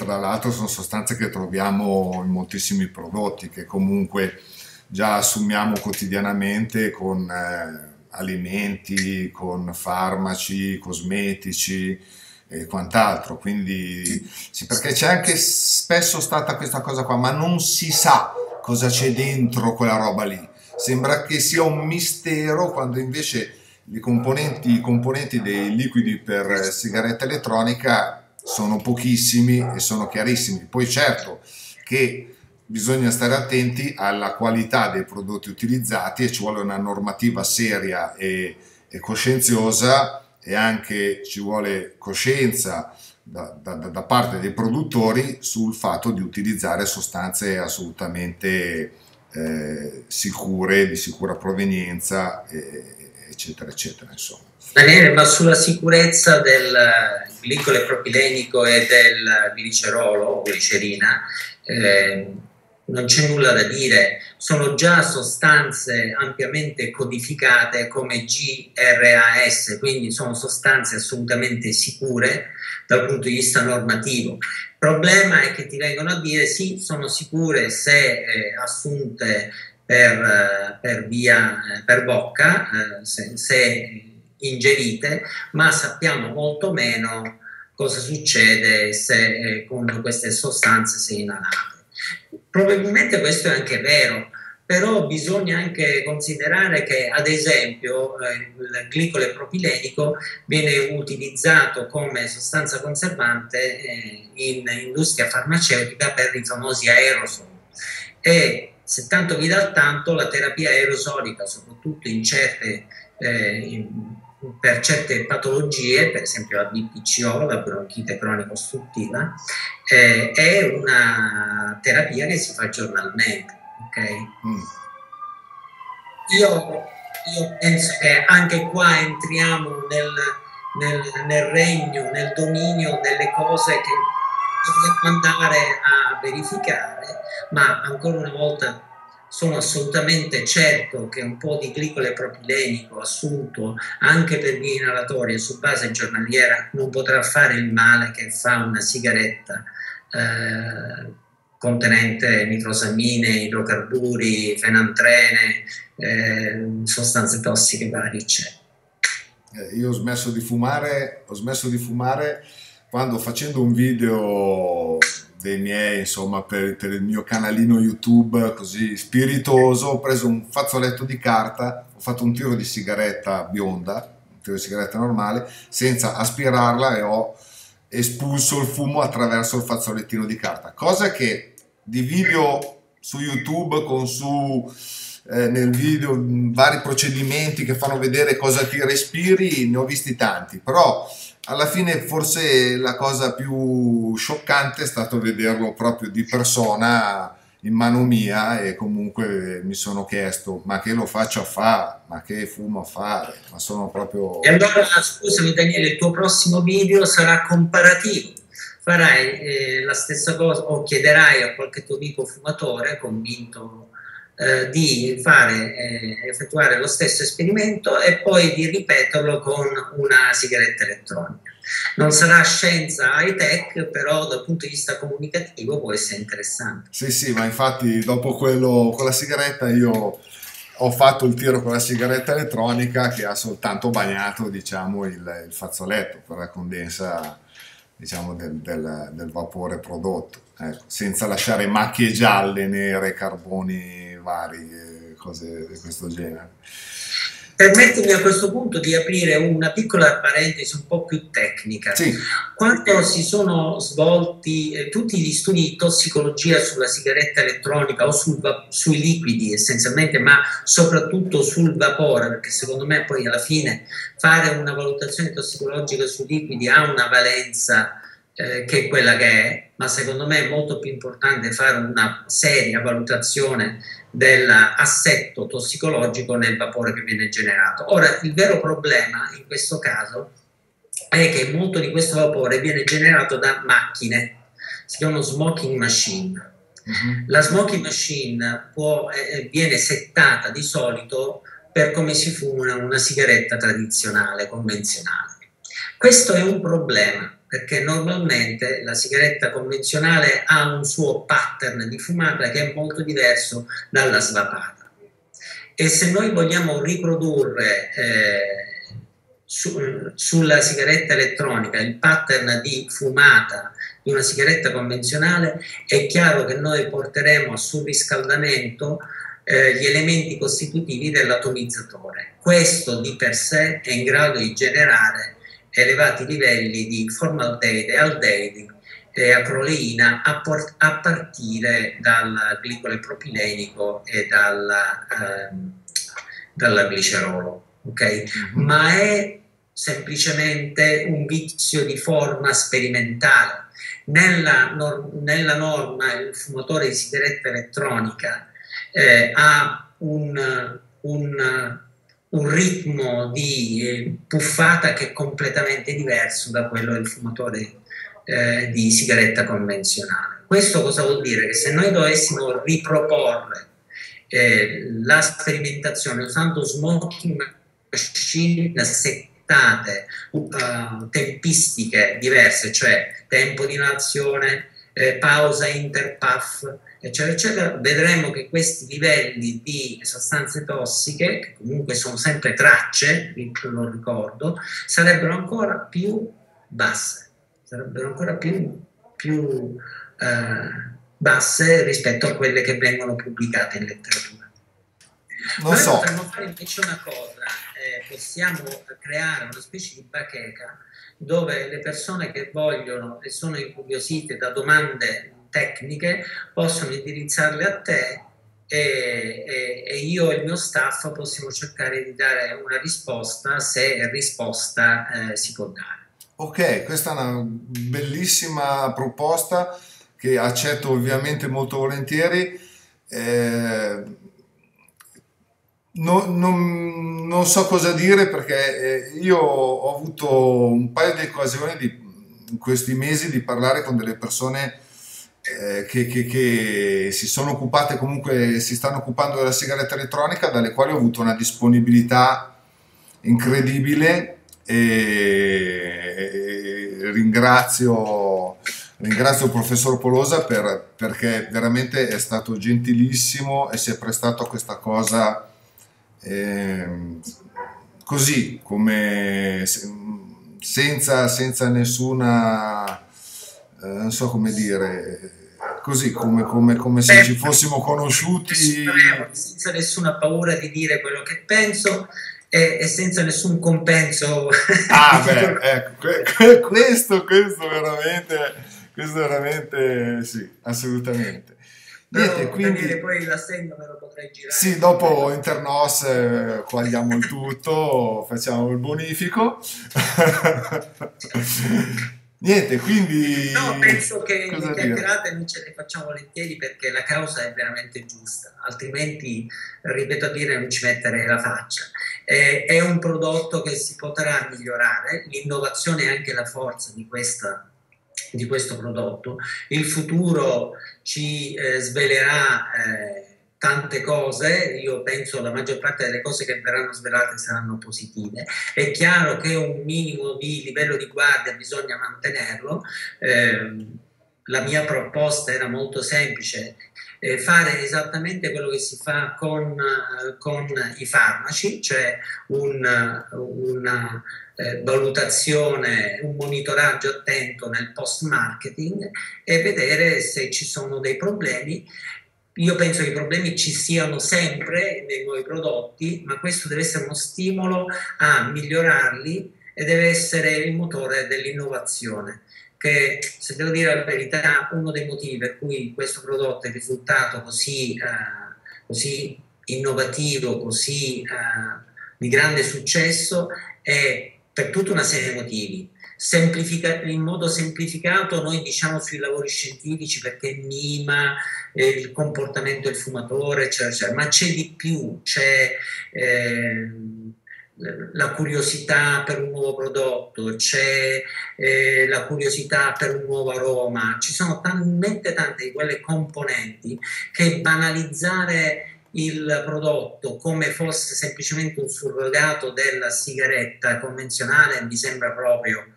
tra l'altro sono sostanze che troviamo in moltissimi prodotti che comunque già assumiamo quotidianamente con alimenti, con farmaci, cosmetici e quant'altro. Quindi sì, perché c'è anche spesso stata questa cosa qua, ma non si sa cosa c'è dentro quella roba lì. Sembra che sia un mistero quando invece i componenti dei liquidi per sigaretta elettronica sono pochissimi e sono chiarissimi. Poi certo che bisogna stare attenti alla qualità dei prodotti utilizzati e ci vuole una normativa seria e coscienziosa, e anche ci vuole coscienza da parte dei produttori sul fatto di utilizzare sostanze assolutamente sicure, di sicura provenienza, eccetera, eccetera, insomma. Daniele, ma sulla sicurezza del glicole propilenico e del glicerolo o glicerina, non c'è nulla da dire, sono già sostanze ampiamente codificate come GRAS, quindi sono sostanze assolutamente sicure dal punto di vista normativo. Il problema è che ti vengono a dire sì, sono sicure se assunte per bocca, se ingerite, ma sappiamo molto meno cosa succede se con queste sostanze se inalate. Probabilmente questo è anche vero, però bisogna anche considerare che ad esempio il glicole propilenico viene utilizzato come sostanza conservante in industria farmaceutica per i famosi aerosol, e se tanto vi dà tanto la terapia aerosolica, soprattutto per certe patologie, per esempio la BPCO, la bronchite cronica ostruttiva, è una terapia che si fa giornalmente. Okay? Io penso che anche qua entriamo nel regno, nel dominio delle cose che dobbiamo andare a verificare, ma ancora una volta sono assolutamente certo che un po' di glicole propilenico assunto anche per via inalatoria su base giornaliera non potrà fare il male che fa una sigaretta contenente nitrosamine, idrocarburi, fenantrene, sostanze tossiche varie, eccetera. Io ho smesso di fumare quando, facendo un video dei miei, insomma, per il mio canalino YouTube così spiritoso, ho preso un fazzoletto di carta, ho fatto un tiro di sigaretta bionda, un tiro di sigaretta normale, senza aspirarla, e ho espulso il fumo attraverso il fazzolettino di carta, cosa che di video su YouTube nel video vari procedimenti che fanno vedere cosa ti respiri, ne ho visti tanti, però alla fine forse la cosa più scioccante è stato vederlo proprio di persona in mano mia, e comunque mi sono chiesto: ma che lo faccio a fare? Ma che fumo a fare? Ma sono proprio... E allora, scusami Daniele, il tuo prossimo video sarà comparativo. Farai la stessa cosa o chiederai a qualche tuo amico fumatore convinto di effettuare lo stesso esperimento e poi di ripeterlo con una sigaretta elettronica. Non sarà scienza high tech, però dal punto di vista comunicativo può essere interessante. Sì, ma infatti dopo quello con la sigaretta io ho fatto il tiro con la sigaretta elettronica, che ha soltanto bagnato, diciamo, il fazzoletto per la condensa, diciamo, del vapore prodotto, ecco, senza lasciare macchie gialle, nere, carboni vari, cose di questo genere. Permettimi a questo punto di aprire una piccola parentesi un po' più tecnica. Sì. Quando si sono svolti tutti gli studi di tossicologia sulla sigaretta elettronica o sui liquidi essenzialmente, ma soprattutto sul vapore, perché secondo me poi alla fine fare una valutazione tossicologica sui liquidi ha una valenza che è quella che è, ma secondo me è molto più importante fare una seria valutazione dell'assetto tossicologico nel vapore che viene generato. Ora, il vero problema in questo caso è che molto di questo vapore viene generato da macchine, si chiamano smoking machine. La smoking machine viene settata di solito per come si fuma una sigaretta tradizionale, convenzionale. Questo è un problema, perché normalmente la sigaretta convenzionale ha un suo pattern di fumata che è molto diverso dalla svapata. E se noi vogliamo riprodurre sulla sigaretta elettronica il pattern di fumata di una sigaretta convenzionale, è chiaro che noi porteremo a surriscaldamento gli elementi costitutivi dell'atomizzatore. Questo di per sé è in grado di generare elevati livelli di formaldeide, aldeidi e acroleina a partire dal glicole propilenico e dalla glicerolo. Okay? Ma è semplicemente un vizio di forma sperimentale. Nella norma il fumatore di sigaretta elettronica ha un ritmo di puffata che è completamente diverso da quello del fumatore di sigaretta convenzionale. Questo cosa vuol dire? Che se noi dovessimo riproporre la sperimentazione usando smoking machine settate, tempistiche diverse, cioè tempo di inalazione, pausa interpuff, eccetera, eccetera, vedremo che questi livelli di sostanze tossiche, che comunque sono sempre tracce, lo ricordo, sarebbero ancora più basse, basse rispetto a quelle che vengono pubblicate in letteratura. Noi potremmo fare invece una cosa, possiamo creare una specie di bacheca dove le persone che vogliono e sono incuriosite da domande tecniche possono indirizzarle a te e io e il mio staff possiamo cercare di dare una risposta, se risposta si può dare. Ok, questa è una bellissima proposta che accetto ovviamente molto volentieri. Non so cosa dire perché io ho avuto un paio di occasioni in questi mesi di parlare con delle persone che si sono occupate, comunque si stanno occupando della sigaretta elettronica, dalle quali ho avuto una disponibilità incredibile e ringrazio il professor Polosa perché veramente è stato gentilissimo e si è prestato a questa cosa così, come senza nessuna non so come dire, così come se ci fossimo conosciuti, senza nessuna paura di dire quello che penso e senza nessun compenso. Ecco, questo veramente sì, assolutamente. Niente, quindi poi l'assegno me lo potrei girare. Sì, dopo Internos quagliamo il tutto, facciamo il bonifico. Niente, quindi... No, penso che le chiacchierate noi ce le facciamo volentieri perché la causa è veramente giusta, altrimenti, ripeto a dire, non ci mettere la faccia. È un prodotto che si potrà migliorare, l'innovazione è anche la forza di questo prodotto. Il futuro ci svelerà tante cose, io penso la maggior parte delle cose che verranno svelate saranno positive. È chiaro che un minimo di livello di guardia bisogna mantenerlo. La mia proposta era molto semplice, fare esattamente quello che si fa con i farmaci, cioè una valutazione, un monitoraggio attento nel post marketing e vedere se ci sono dei problemi. Io penso che i problemi ci siano sempre nei nuovi prodotti, ma questo deve essere uno stimolo a migliorarli e deve essere il motore dell'innovazione, che, se devo dire la verità, uno dei motivi per cui questo prodotto è risultato così innovativo, così di grande successo, è per tutta una serie di motivi. In modo semplificato noi diciamo sui lavori scientifici perché mima il comportamento del fumatore, eccetera, ma c'è di più, c'è la curiosità per un nuovo prodotto, c'è la curiosità per un nuovo aroma, ci sono talmente tante di quelle componenti che banalizzare il prodotto come fosse semplicemente un surrogato della sigaretta convenzionale mi sembra proprio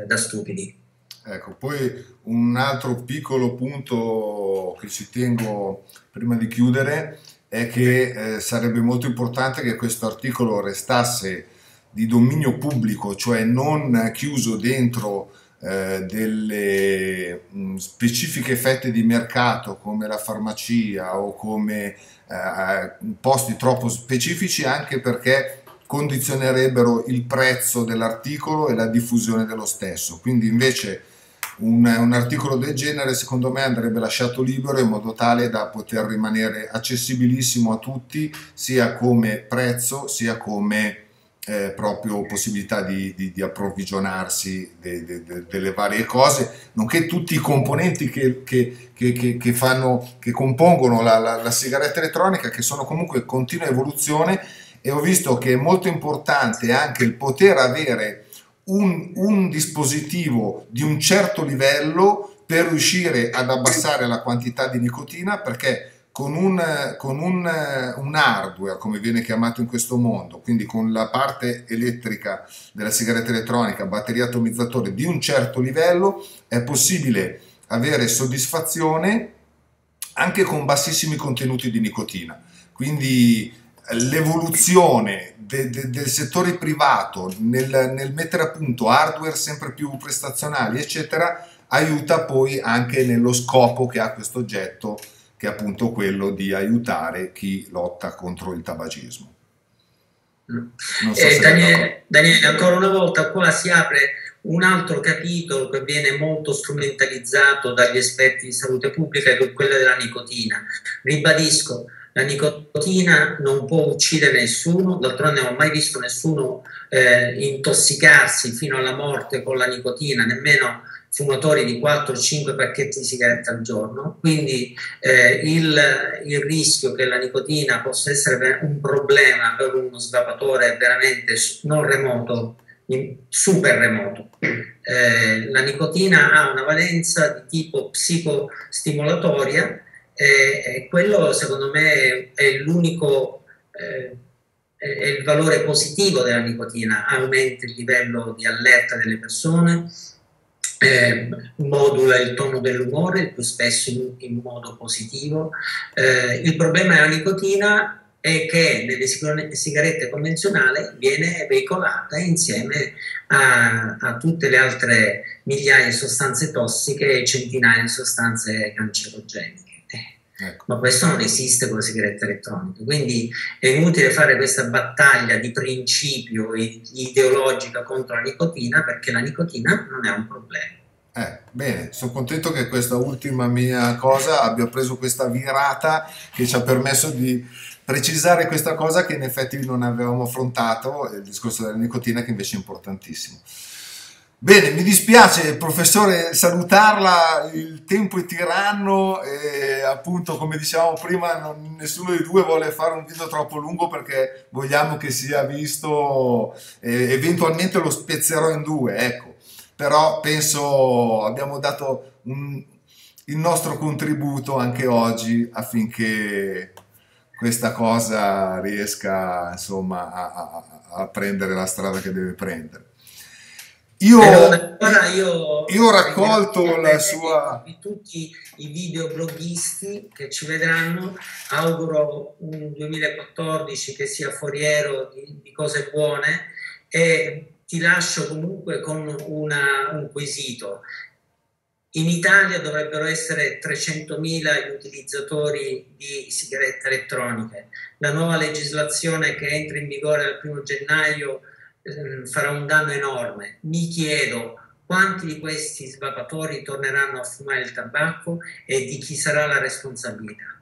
da stupidi. Ecco, poi un altro piccolo punto che ci tengo prima di chiudere è che sarebbe molto importante che questo articolo restasse di dominio pubblico, cioè non chiuso dentro delle specifiche fette di mercato come la farmacia o come posti troppo specifici, anche perché condizionerebbero il prezzo dell'articolo e la diffusione dello stesso. Quindi invece un articolo del genere secondo me andrebbe lasciato libero in modo tale da poter rimanere accessibilissimo a tutti, sia come prezzo sia come proprio possibilità di approvvigionarsi delle varie cose, nonché tutti i componenti che compongono la sigaretta elettronica, che sono comunque in continua evoluzione. E ho visto che è molto importante anche il poter avere un dispositivo di un certo livello per riuscire ad abbassare la quantità di nicotina, perché con un hardware, come viene chiamato in questo mondo, quindi con la parte elettrica della sigaretta elettronica, batteria atomizzatore di un certo livello, è possibile avere soddisfazione anche con bassissimi contenuti di nicotina. Quindi l'evoluzione del settore privato nel mettere a punto hardware sempre più prestazionali, eccetera, aiuta poi anche nello scopo che ha questo oggetto, che è appunto quello di aiutare chi lotta contro il tabagismo. Non so se Daniele, ancora una volta qua si apre un altro capitolo che viene molto strumentalizzato dagli esperti di salute pubblica, che è quello della nicotina. Ribadisco, la nicotina non può uccidere nessuno, d'altronde non ho mai visto nessuno intossicarsi fino alla morte con la nicotina, nemmeno fumatori di 4-5 pacchetti di sigarette al giorno, quindi il rischio che la nicotina possa essere un problema per uno svapatore è veramente non remoto, super remoto. La nicotina ha una valenza di tipo psicostimolatoria e quello secondo me è l'unico è il valore positivo della nicotina, aumenta il livello di allerta delle persone, modula il tono dell'umore, il più spesso in modo positivo. Il problema della nicotina è che nelle sigarette convenzionali viene veicolata insieme a tutte le altre migliaia di sostanze tossiche e centinaia di sostanze cancerogeniche. Ecco. Ma questo non esiste con la sigaretta elettronica, quindi è inutile fare questa battaglia di principio ideologica contro la nicotina, perché la nicotina non è un problema. Bene, sono contento che questa ultima mia cosa abbia preso questa virata che ci ha permesso di precisare questa cosa che in effetti non avevamo affrontato, il discorso della nicotina, che invece è importantissimo. Bene, mi dispiace professore salutarla, il tempo è tiranno e appunto come dicevamo prima nessuno dei due vuole fare un video troppo lungo perché vogliamo che sia visto, eventualmente lo spezzerò in due, ecco, però penso abbiamo dato il nostro contributo anche oggi affinché questa cosa riesca insomma a prendere la strada che deve prendere. Io ho raccolto la sua... Di tutti i videobloghisti che ci vedranno, auguro un 2014 che sia foriero di cose buone e ti lascio comunque con un quesito. In Italia dovrebbero essere 300.000 gli utilizzatori di sigarette elettroniche. La nuova legislazione che entra in vigore dal 1° gennaio farà un danno enorme. Mi chiedo quanti di questi svapatori torneranno a fumare il tabacco e di chi sarà la responsabilità.